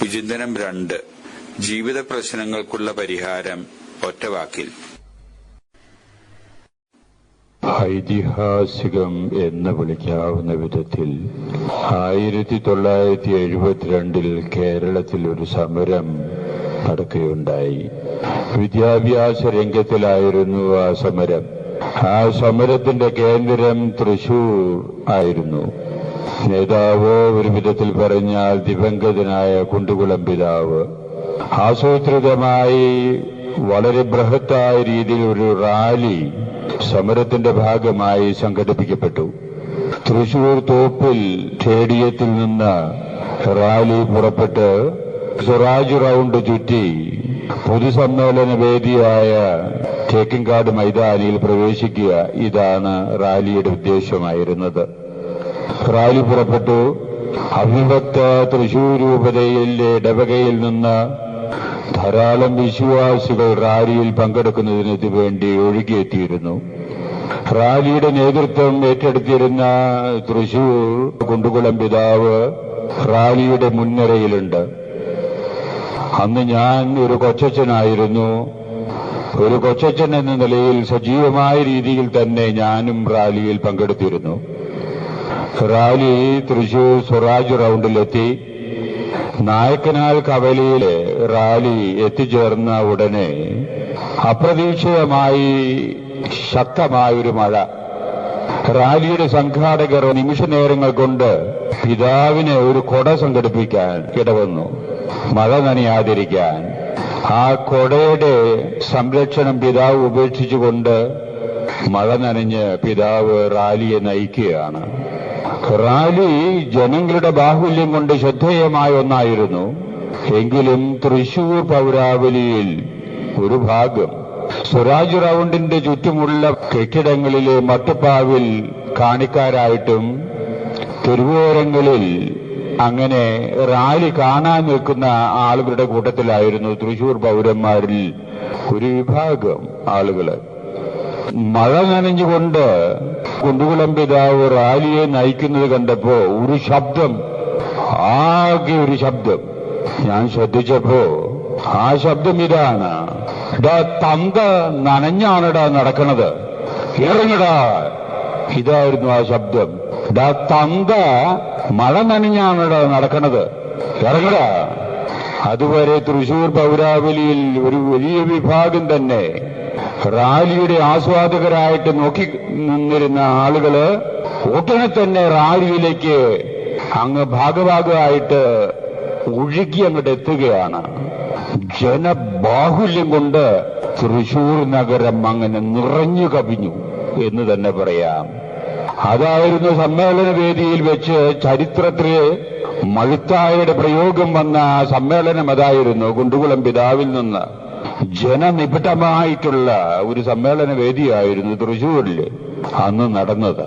വിചിന്തനം 2. ജീവിത പ്രശ്നങ്ങൾക്കുള്ള പരിഹാരം ഒറ്റവാക്കിൽ. ഐതിഹാസികം എന്ന് വിളിക്കാവുന്ന വിധത്തിൽ 1972 കേരളത്തിൽ ഒരു സമരം നടക്കുകയുണ്ടായി. വിദ്യാഭ്യാസ രംഗത്തിലായിരുന്നു ആ സമരം. ആ സമരത്തിന്റെ കേന്ദ്രം തൃശൂർ ആയിരുന്നു. നേതാവ് ഒരു വിധത്തിൽ പറഞ്ഞാൽ ദിവംഗതനായ കുണ്ടുകുളം പിതാവ് ആസൂത്രിതമായി വളരെ ബൃഹത്തായ രീതിയിൽ ഒരു റാലി സമരത്തിന്റെ ഭാഗമായി സംഘടിപ്പിക്കപ്പെട്ടു. തൃശൂർ തോപ്പിൽ സ്റ്റേഡിയത്തിൽ നിന്ന് റാലി പുറപ്പെട്ട് സ്വരാജ് റൗണ്ട് ചുറ്റി പൊതുസമ്മേളന വേദിയായ തേക്കിൻകാട് മൈതാനിയിൽ പ്രവേശിക്കുക. ഇതാണ് റാലിയുടെ ഉദ്ദേശമായിരുന്നത്. റാലി പുറപ്പെട്ടു. അവിഭക്ത തൃശൂർ രൂപതയിലെ ഇടവകയിൽ നിന്ന് ധാരാളം വിശ്വാസികൾ റാലിയിൽ പങ്കെടുക്കുന്നതിന് വേണ്ടി ഒഴുകിയെത്തിയിരുന്നു. റാലിയുടെ നേതൃത്വം ഏറ്റെടുത്തിരുന്ന തൃശൂർ കുണ്ടുകുളം പിതാവ് റാലിയുടെ മുൻനിരയിലുണ്ട്. അന്ന് ഞാൻ ഒരു കൊച്ചച്ഛനായിരുന്നു. ഒരു കൊച്ചച്ഛൻ എന്ന നിലയിൽ സജീവമായ രീതിയിൽ തന്നെ ഞാനും റാലിയിൽ പങ്കെടുത്തിരുന്നു. റാലി തൃശൂർ സ്വരാജ് റൗണ്ടിലെത്തി. നായക്കനാൽ കവലയിലെ റാലി എത്തിച്ചേർന്ന ഉടനെ അപ്രതീക്ഷിതമായി ശക്തമായൊരു മഴ. റാലിയുടെ സംഘാടകർ നിമിഷനേരങ്ങൾ കൊണ്ട് പിതാവിന് ഒരു കൊട സംഘടിപ്പിക്കാൻ ഇടവന്നു, മഴ നനയാതിരിക്കാൻ. ആ കൊടയുടെ സംരക്ഷണം പിതാവ് ഉപേക്ഷിച്ചുകൊണ്ട് മഴ നനഞ്ഞ് പിതാവ് റാലിയെ നയിക്കുകയാണ്. റാലി ജനങ്ങളുടെ ബാഹുല്യം കൊണ്ട് ശ്രദ്ധേയമായ ഒന്നായിരുന്നു. എങ്കിലും തൃശൂർ പൗരാവലിയിൽ ഒരു ഭാഗം സ്വരാജ് റൗണ്ടിന്റെ ചുറ്റുമുള്ള കെട്ടിടങ്ങളിലെ മട്ടുപ്പാവിൽ കാണിക്കാരായിട്ടും തെരുവോരങ്ങളിൽ അങ്ങനെ റാലി കാണാൻ നിൽക്കുന്ന ആളുകളുടെ കൂട്ടത്തിലായിരുന്നു തൃശൂർ പൗരന്മാരിൽ ഒരു വിഭാഗം ആളുകള്. മഴ നനഞ്ഞുകൊണ്ട് കുണ്ടുകുളം പിതാവ് റാലിയെ നയിക്കുന്നത് കണ്ടപ്പോ ഒരു ശബ്ദം, ആകെ ഒരു ശബ്ദം. ഞാൻ ശ്രദ്ധിച്ചപ്പോ ആ ശബ്ദം ഇതാണ്: തന്ത നനഞ്ഞാണടാ നടക്കണത്, ഇറങ്ങടാ. ഇതായിരുന്നു ആ ശബ്ദം. തന്ത മഴ നനഞ്ഞാണടാ നടക്കണത്, ഇറങ്ങടാ. അതുവരെ തൃശൂർ പൗരാവലിയിൽ ഒരു വലിയ വിഭാഗം തന്നെ റാലിയുടെ ആസ്വാദകരായിട്ട് നോക്കി നിന്നിരുന്ന ആളുകള് ഉടനെ തന്നെ റാലിയിലേക്ക് അങ്ങ് ഭാഗഭാഗമായിട്ട് ഒഴുകി അങ്ങോട്ട് എത്തുകയാണ്. ജനബാഹുല്യം കൊണ്ട് തൃശൂർ നഗരം അങ്ങനെ നിറഞ്ഞു കവിഞ്ഞു എന്ന് തന്നെ പറയാം. അതായിരുന്നു സമ്മേളന വേദിയിൽ വെച്ച് ചരിത്രത്തിലെ മഴുത്തായയുടെ പ്രയോഗം വന്ന സമ്മേളനം. അതായിരുന്നു കുണ്ടുകുളം പിതാവിൽ നിന്ന് ജനനിബിഡമായിട്ടുള്ള ഒരു സമ്മേളന വേദിയായിരുന്നു തൃശൂരിൽ അന്ന് നടന്നത്.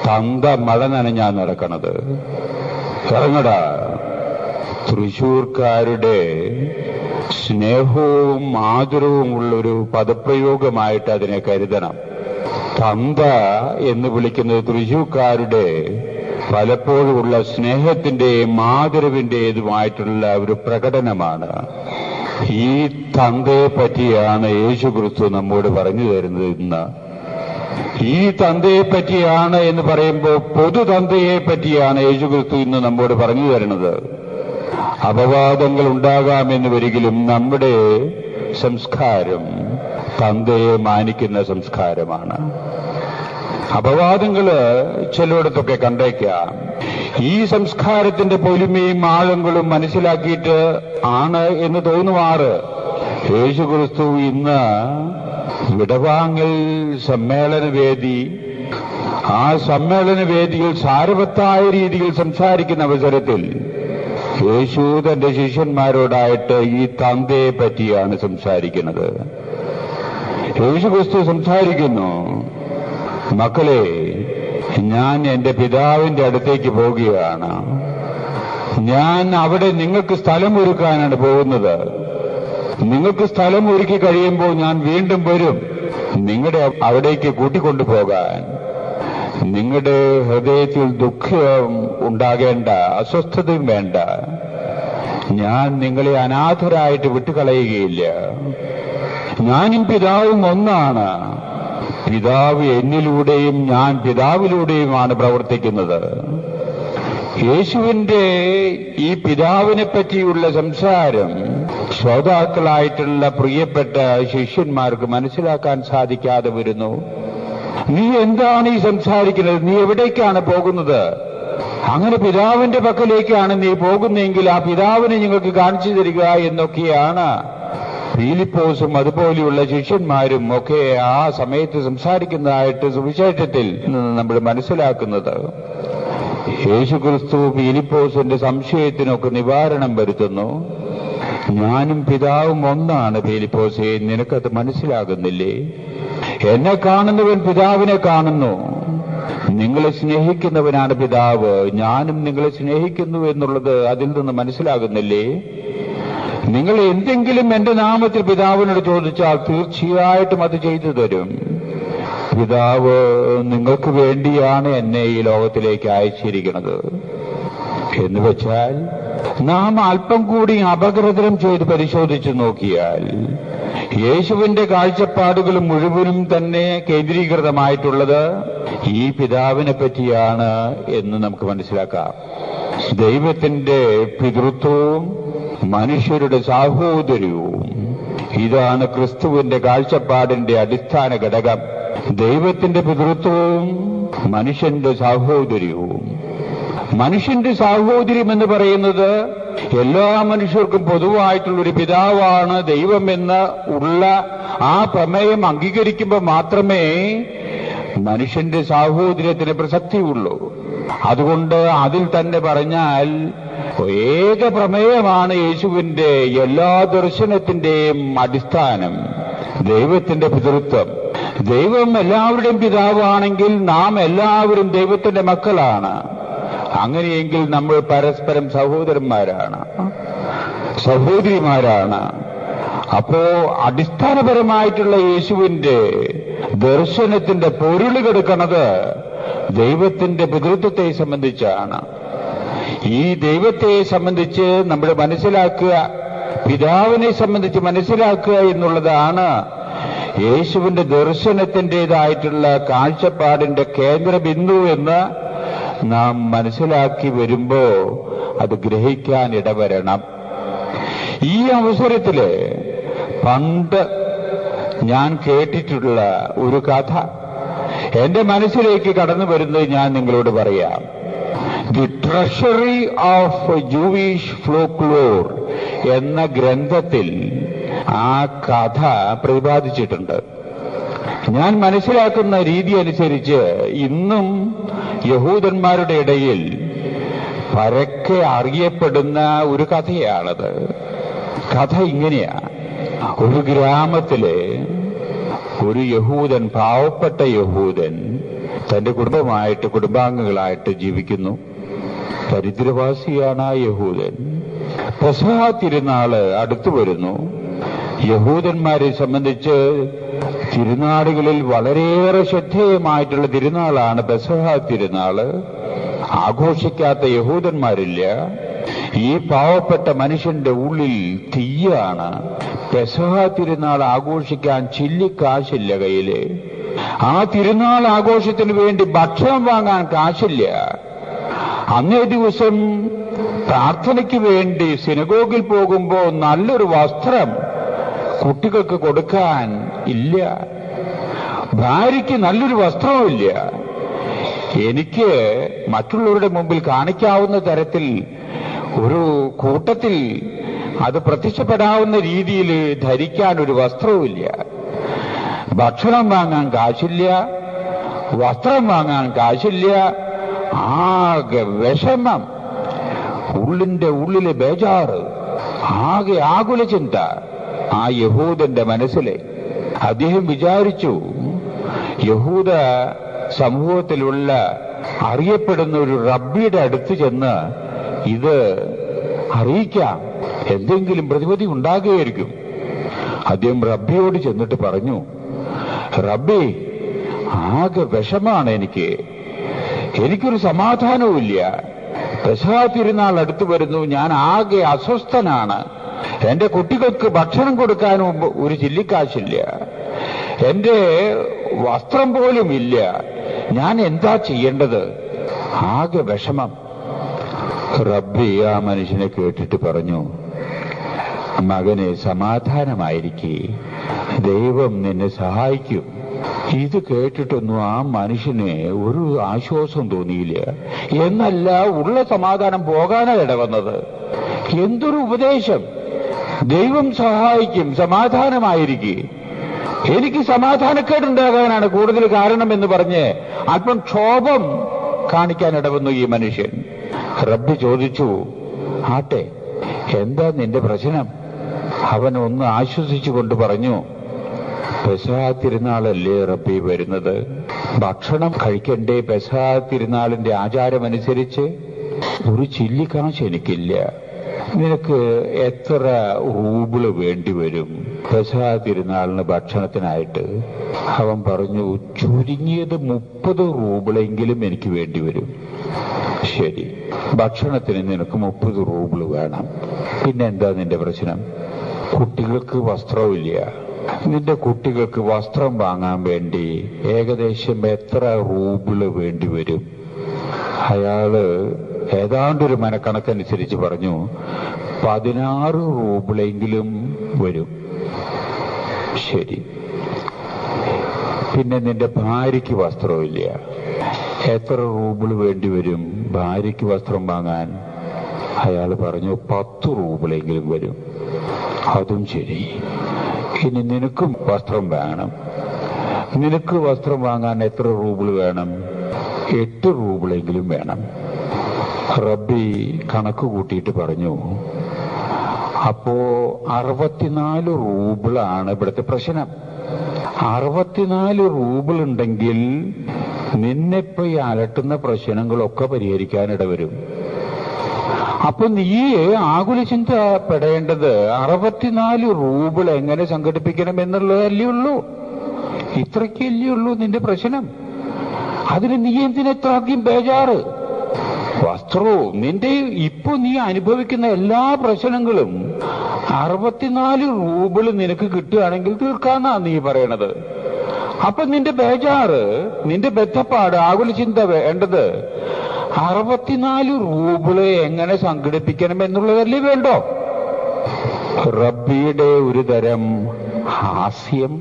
തന്ത മഴ നനഞ്ഞാ നടക്കണത്, ഇറങ്ങടാ. തൃശൂർക്കാരുടെ സ്നേഹവും ആദരവും ഉള്ളൊരു പദപ്രയോഗമായിട്ട് അതിനെ കരുതണം. തന്ത എന്ന് വിളിക്കുന്നത് തൃശൂർക്കാരുടെ പലപ്പോഴുമുള്ള സ്നേഹത്തിന്റെയും ആദരവിന്റേതുമായിട്ടുള്ള ഒരു പ്രകടനമാണ്. ഈ തന്തയെ പറ്റിയാണ് യേശുക്രിസ്തു നമ്മോട് പറഞ്ഞു തരുന്നത് ഇന്ന്. ഈ തന്തയെ പറ്റിയാണ് എന്ന് പറയുമ്പോൾ പൊതു തന്തയെ പറ്റിയാണ് യേശുക്രിസ്തു ഇന്ന് നമ്മോട് പറഞ്ഞു തരുന്നത്. അപവാദങ്ങൾ ഉണ്ടാകാമെന്ന് വരികിലും നമ്മുടെ സംസ്കാരം തന്തയെ മാനിക്കുന്ന സംസ്കാരമാണ്. അപവാദങ്ങള് ചിലയിടത്തൊക്കെ കണ്ടേക്കാം. ഈ സംസ്കാരത്തിന്റെ പൊലിമയും ആഴങ്ങളും മനസ്സിലാക്കിയിട്ട് ആണ് എന്ന് തോന്നുമാറ് യേശുക്രിസ്തു ഇന്ന് വിടവാങ്ങൽ സമ്മേളനവേദി, ആ സമ്മേളനവേദിയിൽ സാരവത്തായ രീതിയിൽ സംസാരിക്കുന്ന അവസരത്തിൽ യേശു തന്റെ ശിഷ്യന്മാരോടായിട്ട് ഈ തന്തയെ പറ്റിയാണ് സംസാരിക്കുന്നത്. യേശുക്രിസ്തു സംസാരിക്കുന്നു: മക്കളെ, ഞാൻ എന്റെ പിതാവിന്റെ അടുത്തേക്ക് പോകുകയാണ്. ഞാൻ അവിടെ നിങ്ങൾക്ക് സ്ഥലം ഒരുക്കാനാണ് പോകുന്നത്. നിങ്ങൾക്ക് സ്ഥലം ഒരുക്കി കഴിയുമ്പോൾ ഞാൻ വീണ്ടും വരും നിങ്ങളുടെ അവിടേക്ക് കൂട്ടിക്കൊണ്ടുപോകാൻ. നിങ്ങളുടെ ഹൃദയത്തിൽ ദുഃഖം ഉണ്ടാകേണ്ട, അസ്വസ്ഥതയും വേണ്ട. ഞാൻ നിങ്ങളെ അനാഥരായിട്ട് വിട്ടുകളയുകയില്ല. ഞാനും പിതാവും ഒന്നാണ്. പിതാവ് എന്നിലൂടെയും ഞാൻ പിതാവിലൂടെയുമാണ് പ്രവർത്തിക്കുന്നത്. യേശുവിന്റെ ഈ പിതാവിനെ പറ്റിയുള്ള സംസാരം ശ്രോതാക്കളായിട്ടുള്ള പ്രിയപ്പെട്ട ശിഷ്യന്മാർക്ക് മനസ്സിലാക്കാൻ സാധിക്കാതെ വരുന്നു. നീ എന്താണ് ഈ സംസാരിക്കുന്നത്? നീ എവിടേക്കാണ് പോകുന്നത്? അങ്ങനെ പിതാവിന്റെ പക്കലേക്കാണ് നീ പോകുന്നതെങ്കിൽ ആ പിതാവിനെ നിങ്ങൾക്ക് കാണിച്ചു തരിക എന്നൊക്കെയാണ് ഫിലിപ്പോസും അതുപോലെയുള്ള ശിഷ്യന്മാരും ഒക്കെ ആ സമയത്ത് സംസാരിക്കുന്നതായിട്ട് സുവിശേഷത്തിൽ നിന്ന് നമ്മൾ മനസ്സിലാക്കുന്നത്. യേശുക്രിസ്തു ഫിലിപ്പോസിന്റെ സംശയത്തിനൊക്കെ നിവാരണം വരുത്തുന്നു. ഞാനും പിതാവും ഒന്നാണ് ഫിലിപ്പോസേ, നിനക്കത് മനസ്സിലാകുന്നില്ലേ? എന്നെ കാണുന്നവൻ പിതാവിനെ കാണുന്നു. നിങ്ങളെ സ്നേഹിക്കുന്നവനാണ് പിതാവ്. ഞാനും നിങ്ങളെ സ്നേഹിക്കുന്നു എന്നുള്ളത് അതിൽ നിന്ന് മനസ്സിലാകുന്നില്ലേ? നിങ്ങൾ എന്തെങ്കിലും എന്റെ നാമത്തിൽ പിതാവിനോട് ചോദിച്ചാൽ തീർച്ചയായിട്ടും അത് ചെയ്തു തരും. പിതാവ് നിങ്ങൾക്ക് വേണ്ടിയാണ് എന്നെ ഈ ലോകത്തിലേക്ക് അയച്ചിരിക്കുന്നത്. എന്ന് വെച്ചാൽ നാം അല്പം കൂടി അപഗ്രഥനം ചെയ്ത് പരിശോധിച്ചു നോക്കിയാൽ യേശുവിന്റെ കാഴ്ചപ്പാടുകൾ മുഴുവനും തന്നെ കേന്ദ്രീകൃതമായിട്ടുള്ളത് ഈ പിതാവിനെ പറ്റിയാണ് എന്ന് നമുക്ക് മനസ്സിലാക്കാം. ദൈവത്തിന്റെ പിതൃത്വവും മനുഷ്യരുടെ സാഹോദര്യവും, ഇതാണ് ക്രിസ്തുവിന്റെ കാഴ്ചപ്പാടിന്റെ അടിസ്ഥാന ഘടകം. ദൈവത്തിന്റെ പിതൃത്വവും മനുഷ്യന്റെ സാഹോദര്യവും. മനുഷ്യന്റെ സാഹോദര്യം എന്ന് പറയുന്നത് എല്ലാ മനുഷ്യർക്കും പൊതുവായിട്ടുള്ളൊരു പിതാവാണ് ദൈവമെന്ന് ഉള്ള ആ പ്രമേയം അംഗീകരിക്കുമ്പോൾ മാത്രമേ മനുഷ്യന്റെ സാഹോദര്യത്തിന് പ്രസക്തിയുള്ളൂ. അതുകൊണ്ട് അതിൽ തന്നെ പറഞ്ഞാൽ ഏക പ്രമേയമാണ് യേശുവിന്റെ എല്ലാ ദർശനത്തിന്റെയും അടിസ്ഥാനം, ദൈവത്തിന്റെ പിതൃത്വം. ദൈവം എല്ലാവരുടെയും പിതാവാണെങ്കിൽ നാം എല്ലാവരും ദൈവത്തിന്റെ മക്കളാണ്. അങ്ങനെയെങ്കിൽ നമ്മൾ പരസ്പരം സഹോദരന്മാരാണ്, സഹോദരിമാരാണ്. അപ്പോ അടിസ്ഥാനപരമായിട്ടുള്ള യേശുവിന്റെ ദർശനത്തിന്റെ പൊരുൾ കിടക്കുന്നത് ദൈവത്തിന്റെ പിതൃത്വത്തെ സംബന്ധിച്ചാണ്. ഈ ദൈവത്തെ സംബന്ധിച്ച് നമ്മൾ മനസ്സിലാക്കുക, പിതാവിനെ സംബന്ധിച്ച് മനസ്സിലാക്കുക എന്നുള്ളതാണ് യേശുവിന്റെ ദർശനത്തിൻ്റെതായിട്ടുള്ള കാഴ്ചപ്പാടിന്റെ കേന്ദ്രബിന്ദു എന്ന് നാം മനസ്സിലാക്കി വരുമ്പോ അത് ഗ്രഹിക്കാൻ ഇടവരണം. ഈ അവസരത്തില് പണ്ട് ഞാൻ കേട്ടിട്ടുള്ള ഒരു കഥ എന്റെ മനസ്സിലേക്ക് കടന്നു വരുന്നത് ഞാൻ നിങ്ങളോട് പറയാം. The treasury of Jewish folklore എന്ന ഗ്രന്ഥത്തിൽ ആ കഥ പ്രതിപാദിച്ചിട്ടുണ്ട്. ഞാൻ മനസ്സിലാക്കുന്ന രീതി അനുസരിച്ച് ഇന്നും യഹൂദന്മാരുടെ ഇടയിൽ പരക്കെ അറിയപ്പെടുന്ന ഒരു കഥയാണത്. കഥ ഇങ്ങനെയാ. ഒരു ഗ്രാമത്തിലെ ഒരു യഹൂദൻ, പാവപ്പെട്ട യഹൂദൻ, തന്റെ കുടുംബാംഗങ്ങളായിട്ട് ജീവിക്കുന്നു. ദരിദ്രവാസിയാണ് ആ യഹൂദൻ. പെസഹ തിരുനാള് അടുത്തു വരുന്നു. യഹൂദന്മാരെ സംബന്ധിച്ച് തിരുനാളുകളിൽ വളരെയേറെ ശ്രദ്ധേയമായിട്ടുള്ള തിരുനാളാണ് പെസഹ തിരുനാള്. ആഘോഷിക്കാത്ത യഹൂദന്മാരില്ല. ഈ പാവപ്പെട്ട മനുഷ്യന്റെ ഉള്ളിൽ തീയാണ്. പെസഹ തിരുനാൾ ആഘോഷിക്കാൻ ചില്ലിക്കാശില്ല കയ്യില്. ആ തിരുനാൾ ആഘോഷത്തിന് വേണ്ടി ഭക്ഷണം വാങ്ങാൻ കാശില്ല. അന്നേ ദിവസം പ്രാർത്ഥനയ്ക്ക് വേണ്ടി സിനഗോഗിൽ പോകുമ്പോൾ നല്ലൊരു വസ്ത്രം കുട്ടികൾക്ക് കൊടുക്കാൻ ഇല്ല. ഭാര്യയ്ക്ക് നല്ലൊരു വസ്ത്രവുമില്ല. എനിക്ക് മറ്റുള്ളവരുടെ മുമ്പിൽ കാണിക്കാവുന്ന തരത്തിൽ ഒരു കൂട്ടത്തിൽ അത് പ്രത്യക്ഷപ്പെടാവുന്ന രീതിയിൽ ധരിക്കാൻ ഒരു വസ്ത്രവുമില്ല. ഭക്ഷണം വാങ്ങാൻ കാശില്ല, വസ്ത്രം വാങ്ങാൻ കാശില്ല. ആകെ വിഷമം, ഉള്ളിന്റെ ഉള്ളിലെ ബേജാറ്, ആകെ ആകുല ചിന്ത ആ യഹൂദന്റെ മനസ്സിലെ. അദ്ദേഹം വിചാരിച്ചു, യഹൂദ സമൂഹത്തിലുള്ള അറിയപ്പെടുന്ന ഒരു റബ്ബിയുടെ അടുത്ത് ചെന്ന് ഇത് അറിയിക്കാം, എന്തെങ്കിലും പ്രതിവിധി ഉണ്ടാകുകയായിരിക്കും. അദ്ദേഹം റബ്ബിയോട് ചെന്നിട്ട് പറഞ്ഞു, റബ്ബി, ആകെ വിഷമാണ് എനിക്കൊരു സമാധാനവുമില്ല. പെസഹ തിരുനാൾ അടുത്തു വരുന്നു, ഞാൻ ആകെ അസ്വസ്ഥനാണ്. എന്റെ കുട്ടികൾക്ക് ഭക്ഷണം കൊടുക്കാനും ഒരു ചില്ലിക്കാശില്ല, എന്റെ വസ്ത്രം പോലും ഇല്ല, ഞാൻ എന്താ ചെയ്യേണ്ടത്? ആകെ വിഷമം. റബ്ബി ആ മനുഷ്യനെ കേട്ടിട്ട് പറഞ്ഞു, മകനെ സമാധാനമായിരിക്കെ, ദൈവം നിന്നെ സഹായിക്കും. ഇത് കേട്ടിട്ടൊന്നും ആ മനുഷ്യന് ഒരു ആശ്വാസം തോന്നിയില്ല. എന്നല്ല, ഉള്ള സമാധാനം പോകാനാണ് ഇടവന്നത്. എന്തൊരു ഉപദേശം! ദൈവം സഹായിക്കും, സമാധാനമായിരിക്കെ. എനിക്ക് സമാധാനക്കേടുണ്ടാകാനാണ് കൂടുതൽ കാരണം എന്ന് പറഞ്ഞ് അല്പം ക്ഷോഭം കാണിക്കാൻ ഇടവന്നു ഈ മനുഷ്യൻ. റബ്ബി ചോദിച്ചു, ആട്ടെ, എന്താ നിന്റെ പ്രശ്നം? അവൻ ഒന്ന് ആശ്വസിച്ചുകൊണ്ട് പറഞ്ഞു, പെസഹ തിരുനാളല്ലേ റബ്ബി വരുന്നത്, ഭക്ഷണം കഴിക്കണ്ടേ? പെസഹ തിരുനാളിന്റെ ആചാരമനുസരിച്ച് ഒരു ചില്ലിക്കാശ് എനിക്കില്ല. നിനക്ക് എത്ര റൂബിള് വേണ്ടിവരും പെസഹ തിരുനാളിന് ഭക്ഷണത്തിനായിട്ട്? അവൻ പറഞ്ഞു, ചുരുങ്ങിയത് 30 റൂബിളെങ്കിലും എനിക്ക് വേണ്ടിവരും. ശരി, ഭക്ഷണത്തിന് നിനക്ക് 30 റൂബിള് വേണം. പിന്നെന്താ നിന്റെ പ്രശ്നം? കുട്ടികൾക്ക് വസ്ത്രമില്ല. നിന്റെ കുട്ടികൾക്ക് വസ്ത്രം വാങ്ങാൻ വേണ്ടി ഏകദേശം എത്ര റൂബിള് വേണ്ടിവരും? അയാള് ഏതാണ്ടൊരു മനക്കണക്കനുസരിച്ച് പറഞ്ഞു, 16 റൂബിളെങ്കിലും വരും. ശരി, പിന്നെ നിന്റെ ഭാര്യയ്ക്ക് വസ്ത്രമില്ല. എത്ര റൂബിള് വേണ്ടിവരും ഭാര്യയ്ക്ക് വസ്ത്രം വാങ്ങാൻ? അയാൾ പറഞ്ഞു, 10 റൂബിളെങ്കിലും വരും. അതും ശരി. ഇനി നിനക്കും വസ്ത്രം വേണം. നിനക്ക് വസ്ത്രം വാങ്ങാൻ എത്ര റൂബിള് വേണം? 8 റൂബിളെങ്കിലും വേണം. റബ്ബി കണക്ക് കൂട്ടിയിട്ട് പറഞ്ഞു, അപ്പോ 64 റൂബിളാണ് ഇവിടുത്തെ പ്രശ്നം. 64 റൂബിളുണ്ടെങ്കിൽ നിന്നെപ്പോ ഈ അലട്ടുന്ന പ്രശ്നങ്ങളൊക്കെ പരിഹരിക്കാനിട വരും. അപ്പൊ നീ ആകുല ചിന്തപ്പെടേണ്ടത് 64 റൂബിൾ എങ്ങനെ സംഘടിപ്പിക്കണം എന്നുള്ളതല്ലേ ഉള്ളൂ. ഇത്രയ്ക്കല്ലേ ഉള്ളൂ നിന്റെ പ്രശ്നം. അതിന് നീ എന്തിനെത്രയും ബേജാറ്? വസ്ത്രവും നിന്റെ ഇപ്പൊ നീ അനുഭവിക്കുന്ന എല്ലാ പ്രശ്നങ്ങളും 64 റൂബിൾ നിനക്ക് കിട്ടുകയാണെങ്കിൽ തീർക്കാന്നാ നീ പറയണത്. അപ്പൊ നിന്റെ ബേജാറ്, നിന്റെ ബന്ധപ്പാട്, ആകുല ചിന്ത വേണ്ടത് 64 റൂബിള് എങ്ങനെ സംഘടിപ്പിക്കണം എന്നുള്ളതല്ലേ വേണ്ടോ? റബ്ബിയുടെ ഒരു തരം ഹാസ്യം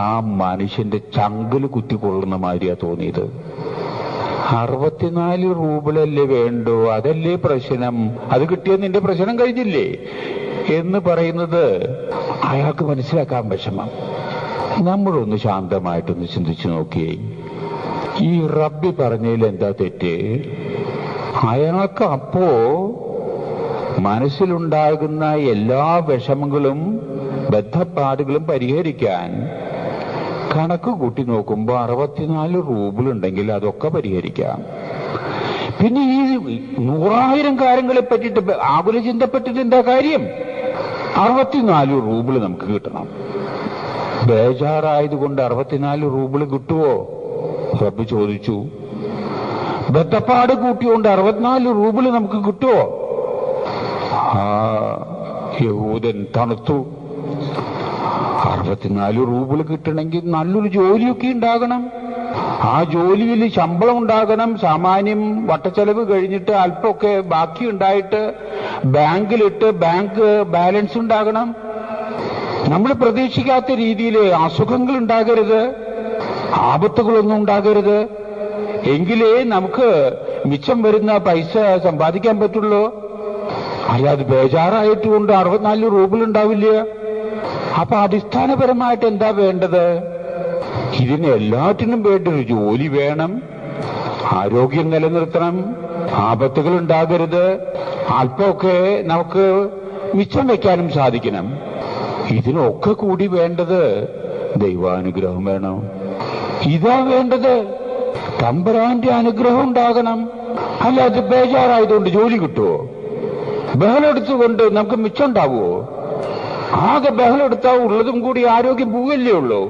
ആ മനുഷ്യന്റെ ചങ്കില് കുത്തിക്കൊള്ളുന്ന മാതിരിയാ തോന്നിയത്. 64 റൂബിളല്ലേ വേണ്ടോ, അതല്ലേ പ്രശ്നം, അത് കിട്ടിയ നിന്റെ പ്രശ്നം കഴിഞ്ഞില്ലേ എന്ന് പറയുന്നത് അയാൾക്ക് മനസ്സിലാക്കാൻ വിഷമം. നമ്മളൊന്ന് ശാന്തമായിട്ടൊന്ന് ചിന്തിച്ചു നോക്കിയേ, ഈ റബ്ബി പറഞ്ഞതിൽ എന്താ തെറ്റ്? അയാൾക്ക് അപ്പോ മനസ്സിലുണ്ടാകുന്ന എല്ലാ വിഷമങ്ങളും ബദ്ധപ്പാടുകളും പരിഹരിക്കാൻ കണക്ക് കൂട്ടി നോക്കുമ്പോൾ 64 റൂബിളുണ്ടെങ്കിൽ അതൊക്കെ പരിഹരിക്കാം. പിന്നെ ഈ 100,000 കാര്യങ്ങളെ പറ്റിയിട്ട് ആകുല ചിന്തപ്പെട്ടിട്ട് എന്താ കാര്യം? 64 റൂബിള് നമുക്ക് കിട്ടണം. ബേജാറായതുകൊണ്ട് 64 റൂബിള് കിട്ടുവോ? റബ്ബ് ചോദിച്ചു. ബദ്ധപ്പാട് കൂട്ടിയോണ്ട് 64 റൂബിള് നമുക്ക് കിട്ടുവോ? ആ യഹൂദൻ തണുത്തു. 64 റൂബിള് കിട്ടണമെങ്കിൽ നല്ലൊരു ജോലിയൊക്കെ ഉണ്ടാകണം. ആ ജോലിയിൽ ശമ്പളം ഉണ്ടാകണം. സാമാന്യം വട്ടച്ചെലവ് കഴിഞ്ഞിട്ട് അല്പമൊക്കെ ബാക്കി ഉണ്ടായിട്ട് ബാങ്കിലിട്ട് ബാങ്ക് ബാലൻസ് ഉണ്ടാകണം. നമ്മൾ പ്രതീക്ഷിക്കാത്ത രീതിയിൽ അസുഖങ്ങൾ ഉണ്ടാകരുത്, ആപത്തുകളൊന്നും ഉണ്ടാകരുത്. എങ്കിലേ നമുക്ക് മിച്ചം വരുന്ന പൈസ സമ്പാദിക്കാൻ പറ്റുള്ളൂ. അല്ലാതെ ബേജാറായിട്ട് കൊണ്ട് 64 റൂബിൾ ഉണ്ടാവില്ല. അപ്പൊ അടിസ്ഥാനപരമായിട്ട് എന്താ വേണ്ടത്? ഇതിന് എല്ലാറ്റിനും വേണ്ടൊരു ജോലി വേണം, ആരോഗ്യം നിലനിർത്തണം, ആപത്തുകൾ ഉണ്ടാകരുത്, അല്പമൊക്കെ നമുക്ക് മിച്ചം വെക്കാനും സാധിക്കണം. ഇതിനൊക്കെ കൂടി വേണ്ടത് ദൈവാനുഗ്രഹം വേണം. ഇതാ വേണ്ടത്. തമ്പുരാന്റെ അനുഗ്രഹം ഉണ്ടാകണം. അല്ലാതെ ബേജാറായതുകൊണ്ട് ജോലി കിട്ടുമോ? ബഹളെടുത്തുകൊണ്ട് നമുക്ക് മിച്ചം ഉണ്ടാവുമോ? ആകെ ബഹളെടുത്താൽ ഉള്ളതും കൂടി ആരോഗ്യം പോവല്ലേ ഉള്ളൂ.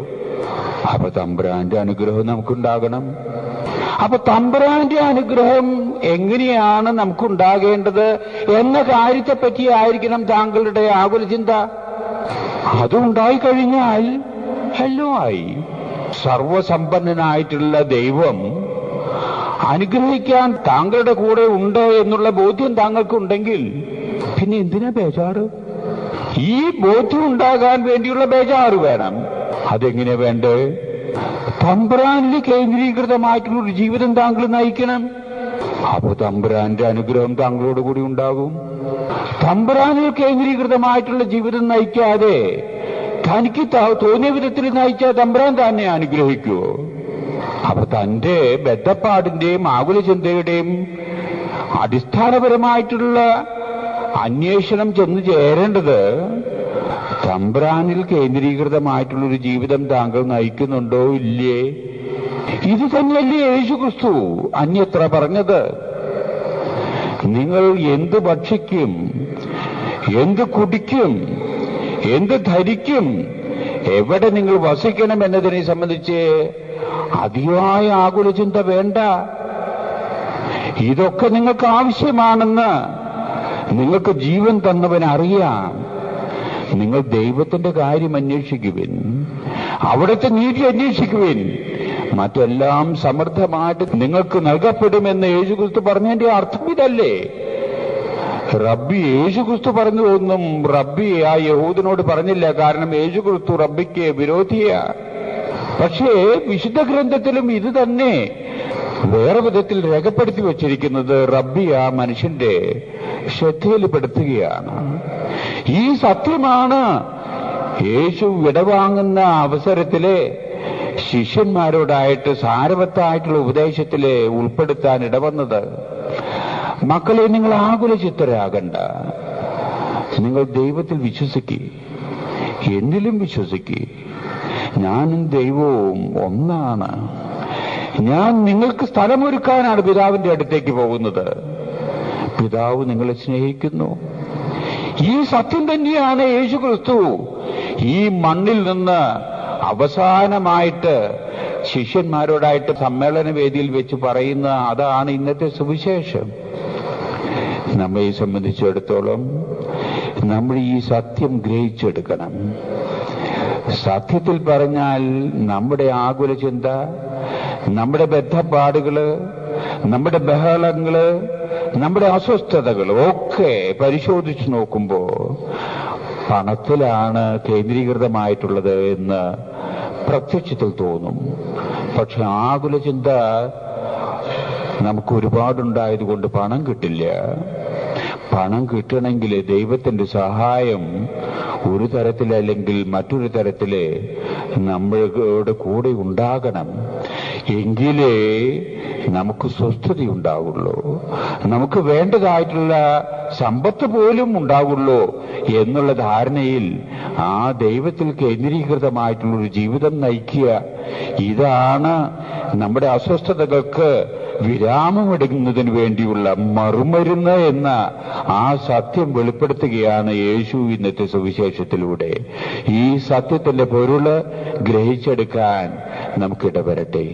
അപ്പൊ തമ്പുരാന്റെ അനുഗ്രഹം നമുക്കുണ്ടാകണം. അപ്പൊ തമ്പുരാന്റെ അനുഗ്രഹം എങ്ങനെയാണ് നമുക്കുണ്ടാകേണ്ടത് എന്ന കാര്യത്തെപ്പറ്റി ആയിരിക്കണം താങ്കളുടെ ആകുല ചിന്ത. അതുണ്ടായിക്കഴിഞ്ഞാൽ എല്ലാം ആയി. സർവസമ്പന്നനായിട്ടുള്ള ദൈവം അനുഗ്രഹിക്കാൻ താങ്കളുടെ കൂടെ ഉണ്ട് എന്നുള്ള ബോധ്യം താങ്കൾക്കുണ്ടെങ്കിൽ പിന്നെ എന്തിനാ ബേജാറ്? ഈ ബോധ്യം ഉണ്ടാകാൻ വേണ്ടിയുള്ള ബേജാറ് വേണം. അതെങ്ങനെ വേണ്ടേ? തമ്പുരാനിൽ കേന്ദ്രീകൃതമായിട്ടുള്ളൊരു ജീവിതം താങ്കൾ നയിക്കണം. അപ്പൊ തമ്പുരാന്റെ അനുഗ്രഹം താങ്കളോട് കൂടി ഉണ്ടാകും. തമ്പുരാനിൽ കേന്ദ്രീകൃതമായിട്ടുള്ള ജീവിതം നയിക്കാതെ തനിക്ക് തോന്നിയ വിധത്തിൽ നയിച്ചാൽ തമ്പുരാൻ തന്നെ അനുഗ്രഹിക്കുമോ? അപ്പൊ തന്റെ ബദ്ധപ്പാടിന്റെയും ആകുല ചിന്തയുടെയും അടിസ്ഥാനപരമായിട്ടുള്ള അന്വേഷണം ചെന്ന് ചേരേണ്ടത് തമ്പുരാനിൽ കേന്ദ്രീകൃതമായിട്ടുള്ളൊരു ജീവിതം താങ്കൾ നയിക്കുന്നുണ്ടോ ഇല്ലേ? ഇത് തന്നെയല്ലേ യേശുക്രിസ്തു അന്യത്ര പറഞ്ഞത്? നിങ്ങൾ എന്ത് ഭക്ഷിക്കും, എന്ത് കുടിക്കും, എന്ത് ധരിക്കും, എവിടെ നിങ്ങൾ വസിക്കണം എന്നതിനെ സംബന്ധിച്ച് അതിയായ ആകുല ചിന്ത വേണ്ട. ഇതൊക്കെ നിങ്ങൾക്ക് ആവശ്യമാണെന്ന് നിങ്ങൾക്ക് ജീവൻ തന്നവൻ അറിയാം. നിങ്ങൾ ദൈവത്തിന്റെ കാര്യം അന്വേഷിക്കുവിൻ, അവിടുത്തെ നീതി അന്വേഷിക്കുവിൻ, മറ്റെല്ലാം സമൃദ്ധമായിട്ട് നിങ്ങൾക്ക് നൽകപ്പെടുമെന്ന് യേശുക്രിസ്തു പറഞ്ഞതിന്റെ അർത്ഥം ഇതല്ലേ? റബ്ബി യേശുക്രിസ്തു പറഞ്ഞതൊന്നും റബ്ബി ആ യഹൂദനോട് പറഞ്ഞില്ല. കാരണം യേശുക്രിസ്തു റബ്ബിക്ക് വിരോധിയാ. പക്ഷേ വിശുദ്ധ ഗ്രന്ഥത്തിലും ഇത് തന്നെ വേറെ വിധത്തിൽ രേഖപ്പെടുത്തി വച്ചിരിക്കുന്നത് റബ്ബി ആ മനുഷ്യന്റെ ശ്രദ്ധയിൽപ്പെടുത്തുകയാണ്. ഈ സത്യമാണ് യേശു വിടവാങ്ങുന്ന അവസരത്തിലെ ശിഷ്യന്മാരോടായിട്ട് സാരവത്തായിട്ടുള്ള ഉപദേശത്തിലെ ഉൾപ്പെടുത്താൻ ഇടവന്നത്. മക്കളെ, നിങ്ങൾ ആകുല ചിത്തരാകണ്ട. നിങ്ങൾ ദൈവത്തിൽ വിശ്വസിക്കുക, എന്നിലും വിശ്വസിക്കുക. ഞാനും ദൈവവും ഒന്നാണ്. ഞാൻ നിങ്ങൾക്ക് സ്ഥലമൊരുക്കാനാണ് പിതാവിന്റെ അടുത്തേക്ക് പോകുന്നത്. പിതാവ് നിങ്ങളെ സ്നേഹിക്കുന്നു. ഈ സത്യം തന്നെയാണ് യേശുക്രിസ്തു ഈ മണ്ണിൽ നിന്ന് അവസാനമായിട്ട് ശിഷ്യന്മാരോടായിട്ട് സമ്മേളന വേദിയിൽ വെച്ച് പറയുന്ന അതാണ് ഇന്നത്തെ സുവിശേഷം. നമ്മെ സംബന്ധിച്ചിടത്തോളം നമ്മൾ ഈ സത്യം ഗ്രഹിച്ചെടുക്കണം. സത്യത്തിൽ പറഞ്ഞാൽ നമ്മുടെ ആകുല ചിന്ത, നമ്മുടെ ബദ്ധപ്പാടുകള്, നമ്മുടെ ബഹളങ്ങള്, നമ്മുടെ അസ്വസ്ഥതകൾ ഒക്കെ പരിശോധിച്ചു നോക്കുമ്പോ പണത്തിലാണ് കേന്ദ്രീകൃതമായിട്ടുള്ളത് എന്ന് പ്രത്യക്ഷത്തിൽ തോന്നും. പക്ഷെ ആകുല ചിന്ത നമുക്ക് ഒരുപാടുണ്ടായതുകൊണ്ട് പണം കിട്ടില്ല. പണം കിട്ടണമെങ്കിൽ ദൈവത്തിന്റെ സഹായം ഒരു തരത്തിലല്ലെങ്കിൽ മറ്റൊരു തരത്തില് നമ്മളുടെ കൂടെ ഉണ്ടാകണം. എങ്കിലേ നമുക്ക് സ്വസ്ഥതയുണ്ടാവുള്ളൂ, നമുക്ക് വേണ്ടതായിട്ടുള്ള സമ്പത്ത് പോലും ഉണ്ടാവുള്ളൂ എന്നുള്ള ധാരണയിൽ ആ ദൈവത്തിൽ കേന്ദ്രീകൃതമായിട്ടുള്ളൊരു ജീവിതം നയിക്കുക. ഇതാണ് നമ്മുടെ അസ്വസ്ഥതകൾക്ക് വിരാമമെടുക്കുന്നതിന് വേണ്ടിയുള്ള മറുമരുന്ന് എന്ന ആ സത്യം വെളിപ്പെടുത്തുകയാണ് യേശു ഇന്നത്തെ സുവിശേഷത്തിലൂടെ. ഈ സത്യത്തിന്റെ പൊരുള് ഗ്രഹിച്ചെടുക്കാൻ നമുക്കിടവരട്ടെ.